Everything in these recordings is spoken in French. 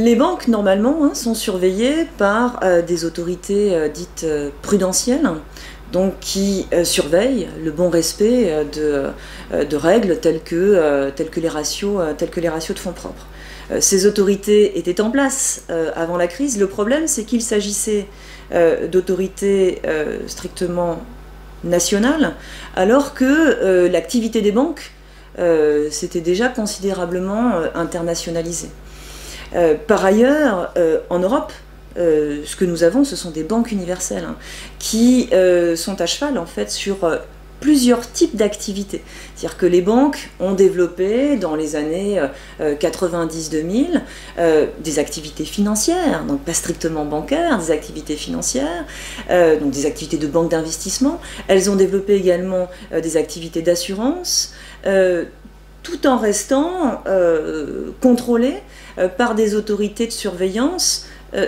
Les banques, normalement, sont surveillées par des autorités dites prudentielles, donc qui surveillent le bon respect de règles telles que les ratios de fonds propres. Ces autorités étaient en place avant la crise. Le problème, c'est qu'il s'agissait d'autorités strictement nationales, alors que l'activité des banques s'était déjà considérablement internationalisée. Par ailleurs, en Europe, ce que nous avons, ce sont des banques universelles qui sont à cheval en fait sur plusieurs types d'activités. C'est-à-dire que les banques ont développé dans les années 90-2000 des activités financières, donc pas strictement bancaires, des activités financières, donc des activités de banque d'investissement. Elles ont développé également des activités d'assurance, tout en restant contrôlées par des autorités de surveillance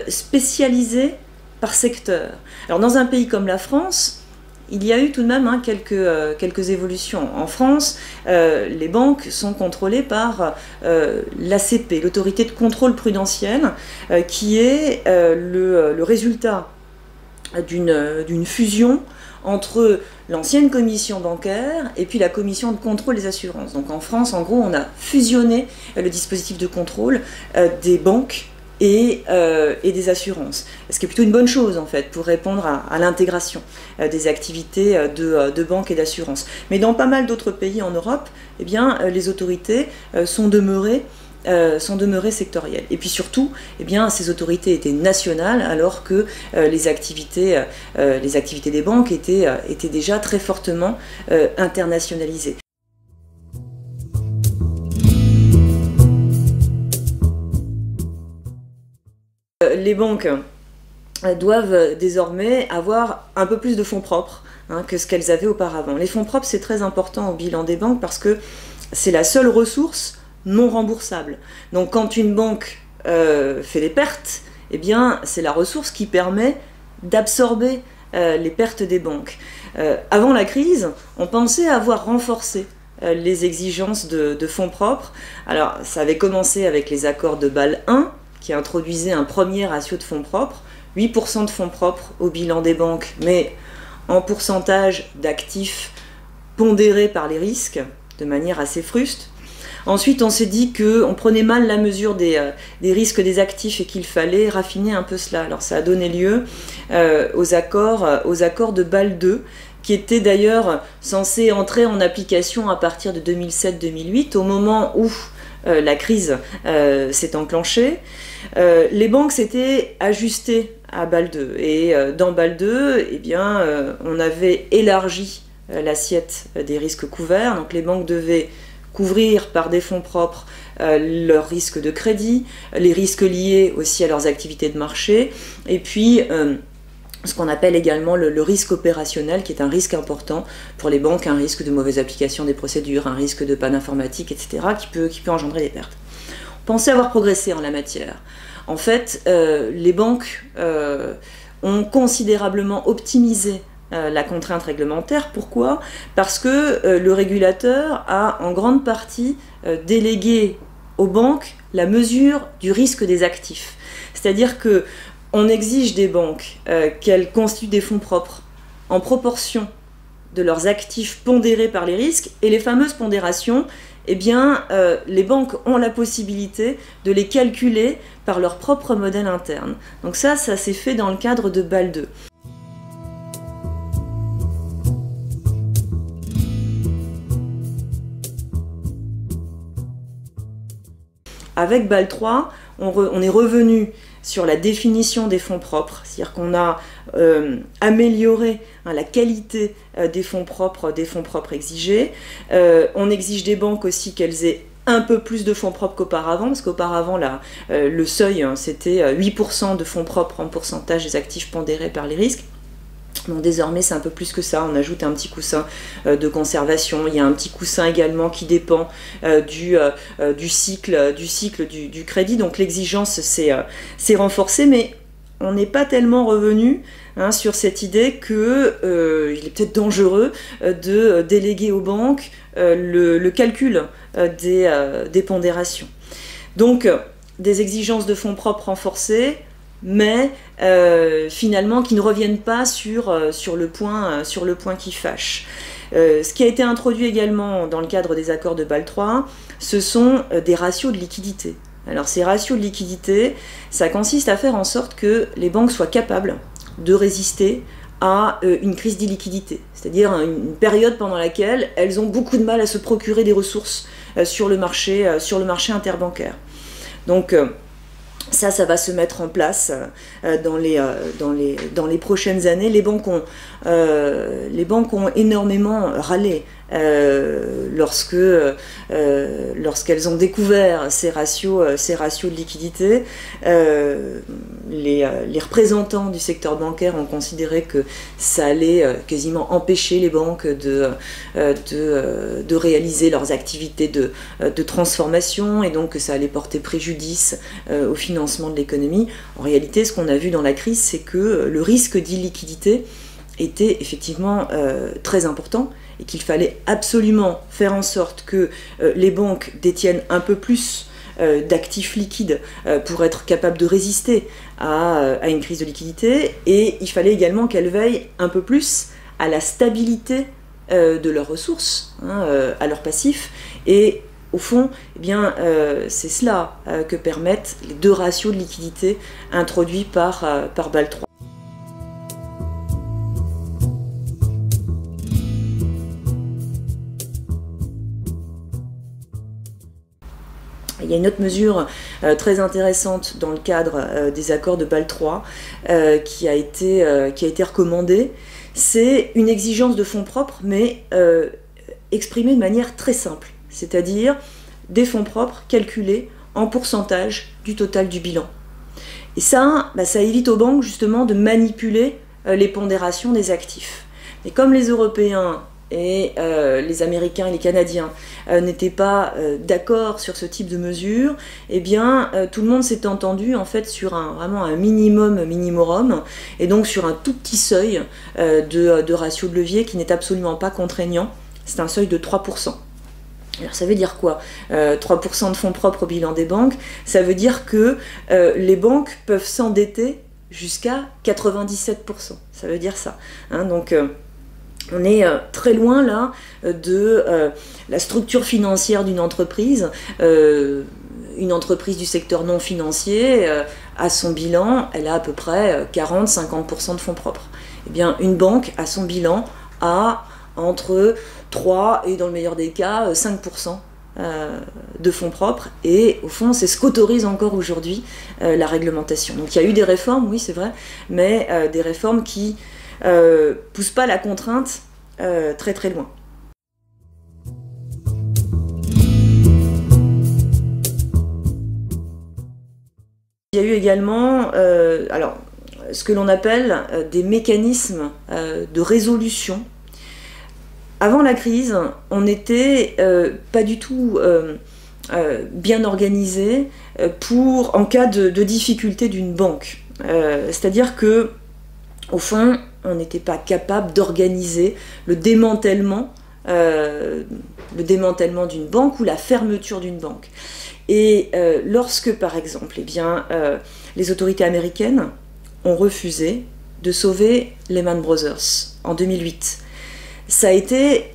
spécialisées par secteur. Alors dans un pays comme la France, il y a eu tout de même quelques évolutions. En France, les banques sont contrôlées par l'ACP, l'autorité de contrôle prudentiel, qui est le résultat d'une fusion entre l'ancienne commission bancaire et puis la commission de contrôle des assurances. Donc en France, en gros, on a fusionné le dispositif de contrôle des banques et des assurances. Ce qui est plutôt une bonne chose en fait pour répondre à l'intégration des activités de banque et d'assurance. Mais dans pas mal d'autres pays en Europe, eh bien, les autorités sont demeurées sectorielles. Et puis surtout, eh bien, ces autorités étaient nationales alors que les activités des banques étaient déjà très fortement internationalisées. Les banques doivent désormais avoir un peu plus de fonds propres que ce qu'elles avaient auparavant. Les fonds propres, c'est très important au bilan des banques parce que c'est la seule ressource non remboursable. Donc quand une banque fait des pertes, eh bien c'est la ressource qui permet d'absorber les pertes des banques. Avant la crise, on pensait avoir renforcé les exigences de fonds propres. Alors ça avait commencé avec les accords de Bâle I, qui introduisait un premier ratio de fonds propres, 8% de fonds propres au bilan des banques, mais en pourcentage d'actifs pondérés par les risques, de manière assez fruste. Ensuite, on s'est dit qu'on prenait mal la mesure des risques des actifs et qu'il fallait raffiner un peu cela. Alors ça a donné lieu aux accords de Bâle II, qui étaient d'ailleurs censés entrer en application à partir de 2007-2008, au moment où la crise s'est enclenchée. Les banques s'étaient ajustées à Bâle II. Et dans Bâle II, eh bien, on avait élargi l'assiette des risques couverts. Donc les banques devaient couvrir par des fonds propres leurs risques de crédit, les risques liés aussi à leurs activités de marché, et puis ce qu'on appelle également le risque opérationnel, qui est un risque important pour les banques, un risque de mauvaise application des procédures, un risque de panne informatique, etc., qui peut engendrer des pertes. On pensait avoir progressé en la matière. En fait, les banques ont considérablement optimisé la contrainte réglementaire. Pourquoi? Parce que le régulateur a en grande partie délégué aux banques la mesure du risque des actifs. C'est-à-dire que on exige des banques qu'elles constituent des fonds propres en proportion de leurs actifs pondérés par les risques, et les fameuses pondérations, eh bien, les banques ont la possibilité de les calculer par leur propre modèle interne. Donc ça s'est fait dans le cadre de Bâle II. Avec Bâle III, on est revenu sur la définition des fonds propres, c'est-à-dire qu'on a amélioré la qualité des fonds propres exigés. On exige des banques aussi qu'elles aient un peu plus de fonds propres qu'auparavant, parce qu'auparavant le seuil c'était 8% de fonds propres en pourcentage des actifs pondérés par les risques. Bon, désormais c'est un peu plus que ça, on ajoute un petit coussin de conservation, il y a un petit coussin également qui dépend du cycle du crédit, donc l'exigence s'est renforcée, mais on n'est pas tellement revenu sur cette idée qu'il est peut-être dangereux de déléguer aux banques le calcul des pondérations. Donc des exigences de fonds propres renforcées, mais finalement qui ne reviennent pas sur le point qui fâche. Ce qui a été introduit également dans le cadre des accords de Bâle III, ce sont des ratios de liquidité. Alors ces ratios de liquidité, ça consiste à faire en sorte que les banques soient capables de résister à une crise d'illiquidité, c'est-à-dire une période pendant laquelle elles ont beaucoup de mal à se procurer des ressources sur le marché interbancaire. Donc ça va se mettre en place dans les prochaines années. Les banques ont énormément râlé lorsqu'elles ont découvert ces ratios de liquidité. Les représentants du secteur bancaire ont considéré que ça allait quasiment empêcher les banques de réaliser leurs activités de transformation, et donc que ça allait porter préjudice au financement de l'économie. En réalité, ce qu'on a vu dans la crise, c'est que le risque d'illiquidité était effectivement très important, et qu'il fallait absolument faire en sorte que les banques détiennent un peu plus d'actifs liquides pour être capables de résister à une crise de liquidité, et il fallait également qu'elles veillent un peu plus à la stabilité de leurs ressources, à leurs passifs, et au fond, eh bien, c'est cela que permettent les deux ratios de liquidité introduits par Bâle III. Il y a une autre mesure très intéressante dans le cadre des accords de Bâle III qui a été recommandée. C'est une exigence de fonds propres, mais exprimée de manière très simple, c'est-à-dire des fonds propres calculés en pourcentage du total du bilan. Et ça évite aux banques justement de manipuler les pondérations des actifs. Et comme les Européens et les Américains et les Canadiens n'étaient pas d'accord sur ce type de mesure, eh bien tout le monde s'est entendu en fait sur vraiment un minimum, et donc sur un tout petit seuil de ratio de levier qui n'est absolument pas contraignant. C'est un seuil de 3%. Alors ça veut dire quoi 3% de fonds propres au bilan des banques, ça veut dire que les banques peuvent s'endetter jusqu'à 97%. Ça veut dire ça. Donc on est très loin là de la structure financière d'une entreprise. Une entreprise du secteur non financier, à son bilan, elle a à peu près 40-50% de fonds propres. Eh bien, une banque, à son bilan, a entre 3 et, dans le meilleur des cas, 5% de fonds propres. Et au fond, c'est ce qu'autorise encore aujourd'hui la réglementation. Donc il y a eu des réformes, oui c'est vrai, mais des réformes qui poussent pas la contrainte très très loin. Il y a eu également ce que l'on appelle des mécanismes de résolution. Avant la crise, on n'était pas du tout bien organisé en cas de difficulté d'une banque. C'est-à-dire que, au fond, on n'était pas capable d'organiser le démantèlement d'une banque ou la fermeture d'une banque. Et lorsque, par exemple, les autorités américaines ont refusé de sauver Lehman Brothers en 2008, ça a été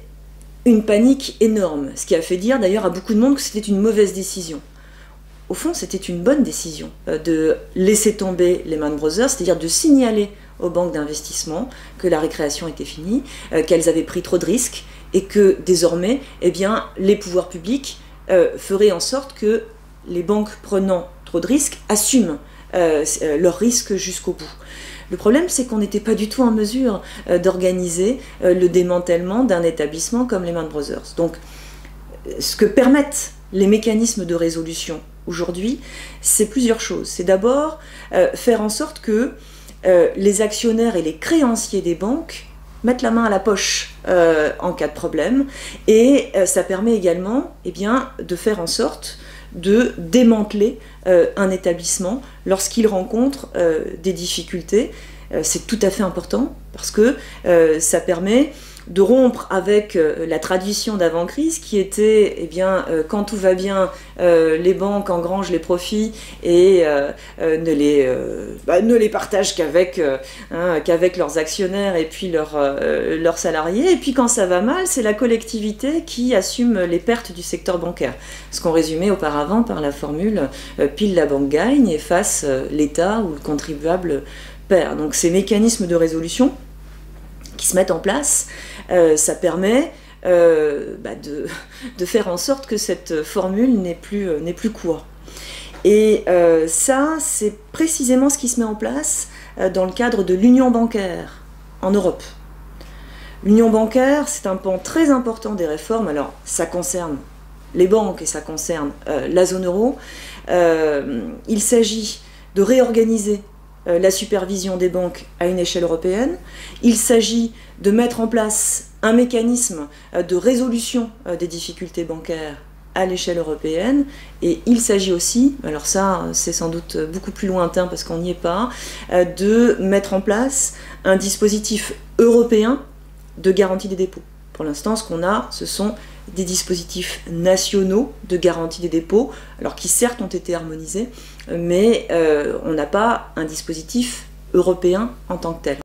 une panique énorme, ce qui a fait dire d'ailleurs à beaucoup de monde que c'était une mauvaise décision. Au fond, c'était une bonne décision de laisser tomber Lehman Brothers, c'est-à-dire de signaler aux banques d'investissement que la récréation était finie, qu'elles avaient pris trop de risques, et que désormais, les pouvoirs publics feraient en sorte que les banques prenant trop de risques assument leurs risques jusqu'au bout. Le problème, c'est qu'on n'était pas du tout en mesure d'organiser le démantèlement d'un établissement comme Lehman Brothers. Donc, ce que permettent les mécanismes de résolution aujourd'hui, c'est plusieurs choses. C'est d'abord faire en sorte que les actionnaires et les créanciers des banques mettent la main à la poche en cas de problème, et ça permet également de faire en sorte de démanteler un établissement lorsqu'il rencontre des difficultés. C'est tout à fait important parce que ça permet de rompre avec la tradition d'avant-crise qui était, eh bien, quand tout va bien, les banques engrangent les profits et ne les partagent qu'avec leurs actionnaires et puis leurs salariés. Et puis quand ça va mal, c'est la collectivité qui assume les pertes du secteur bancaire. Ce qu'on résumait auparavant par la formule pile la banque gagne et face l'État ou le contribuable perd. Donc ces mécanismes de résolution qui se mettent en place, ça permet de faire en sorte que cette formule n'est plus courante. Et ça, c'est précisément ce qui se met en place dans le cadre de l'union bancaire en Europe. L'union bancaire, c'est un pan très important des réformes. Alors, ça concerne les banques et ça concerne la zone euro. Il s'agit de réorganiser la supervision des banques à une échelle européenne. Il s'agit de mettre en place un mécanisme de résolution des difficultés bancaires à l'échelle européenne. Et il s'agit aussi, alors ça c'est sans doute beaucoup plus lointain parce qu'on n'y est pas, de mettre en place un dispositif européen de garantie des dépôts. Pour l'instant, ce qu'on a, ce sont des dispositifs nationaux de garantie des dépôts, alors qui certes ont été harmonisés, mais on n'a pas un dispositif européen en tant que tel.